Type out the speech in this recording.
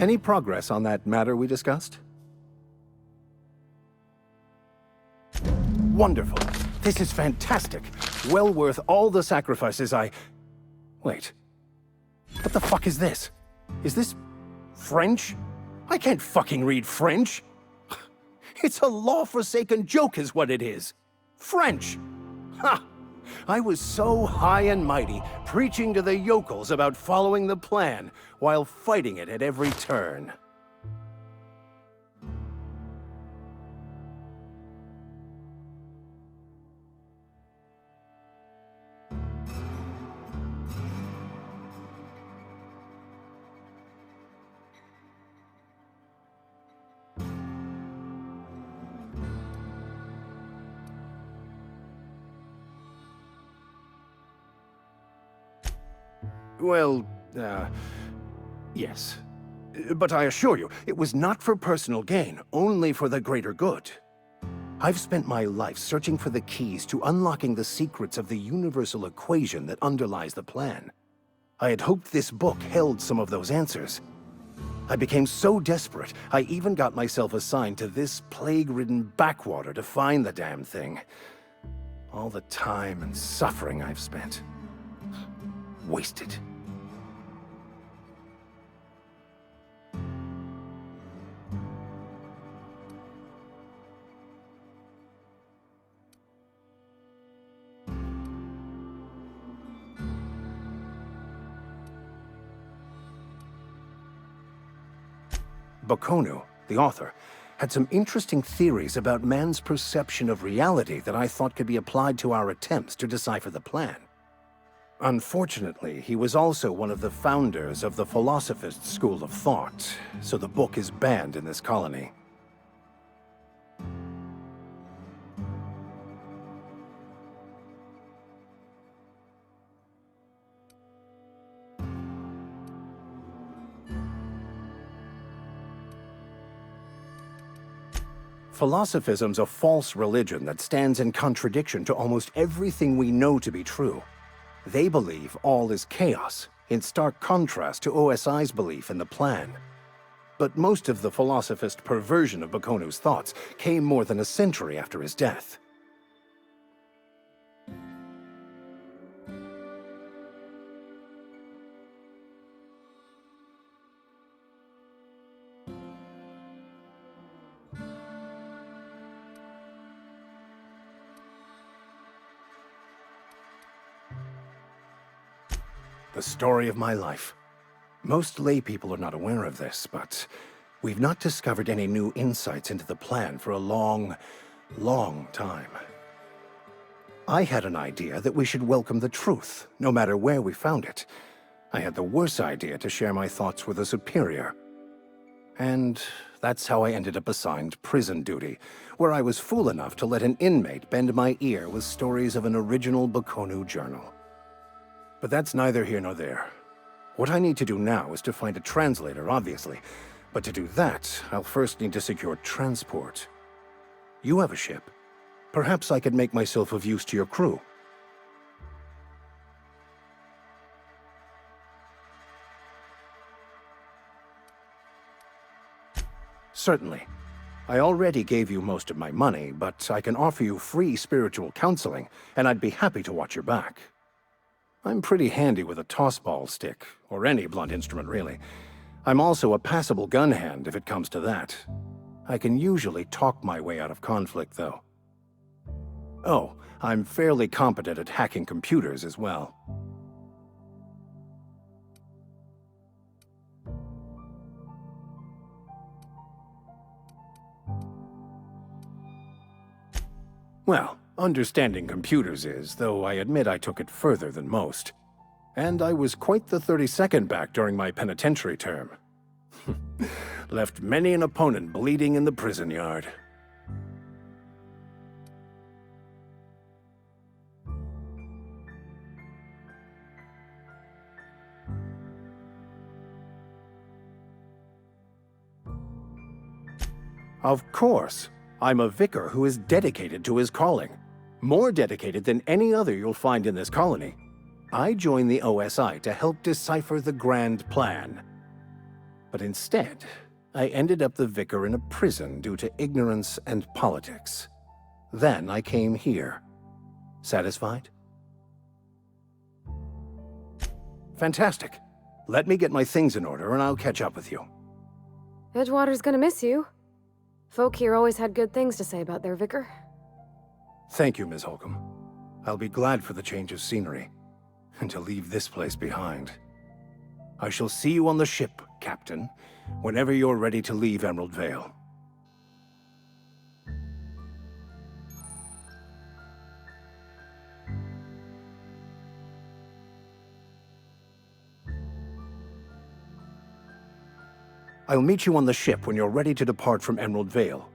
Any progress on that matter we discussed? Wonderful. This is fantastic. Well worth all the sacrifices I... Wait. What the fuck is this? Is this... French? I can't fucking read French. It's a law-forsaken joke is what it is. French. Ha! I was so high and mighty, preaching to the yokels about following the plan, while fighting it at every turn. Well, yes. But I assure you, it was not for personal gain, only for the greater good. I've spent my life searching for the keys to unlocking the secrets of the universal equation that underlies the plan. I had hoped this book held some of those answers. I became so desperate, I even got myself assigned to this plague-ridden backwater to find the damn thing. All the time and suffering I've spent. Wasted. Bakonu, the author, had some interesting theories about man's perception of reality that I thought could be applied to our attempts to decipher the plan. Unfortunately, he was also one of the founders of the Philosophist school of thought, so the book is banned in this colony. Philosophism's a false religion that stands in contradiction to almost everything we know to be true. They believe all is chaos, in stark contrast to OSI's belief in the plan. But most of the philosophist perversion of Bakonu's thoughts came more than a century after his death. The story of my life. Most lay people are not aware of this, but we've not discovered any new insights into the plan for a long, long time. I had an idea that we should welcome the truth, no matter where we found it. I had the worse idea to share my thoughts with a superior. And that's how I ended up assigned prison duty, where I was fool enough to let an inmate bend my ear with stories of an original Bakonu journal. But that's neither here nor there. What I need to do now is to find a translator, obviously. But to do that, I'll first need to secure transport. You have a ship. Perhaps I could make myself of use to your crew. Certainly. I already gave you most of my money, but I can offer you free spiritual counseling, and I'd be happy to watch your back. I'm pretty handy with a tossball stick, or any blunt instrument really. I'm also a passable gun hand if it comes to that. I can usually talk my way out of conflict, though. Oh, I'm fairly competent at hacking computers as well. Well, understanding computers is, though I admit I took it further than most. And I was quite the 32nd back during my penitentiary term. Left many an opponent bleeding in the prison yard. Of course. I'm a vicar who is dedicated to his calling. More dedicated than any other you'll find in this colony. I joined the OSI to help decipher the grand plan. But instead, I ended up the vicar in a prison due to ignorance and politics. Then I came here. Satisfied? Fantastic. Let me get my things in order and I'll catch up with you. Edgewater's gonna miss you. Folk here always had good things to say about their vicar. Thank you, Ms. Holcomb. I'll be glad for the change of scenery, and to leave this place behind. I shall see you on the ship, Captain, whenever you're ready to leave Emerald Vale. I'll meet you on the ship when you're ready to depart from Emerald Vale.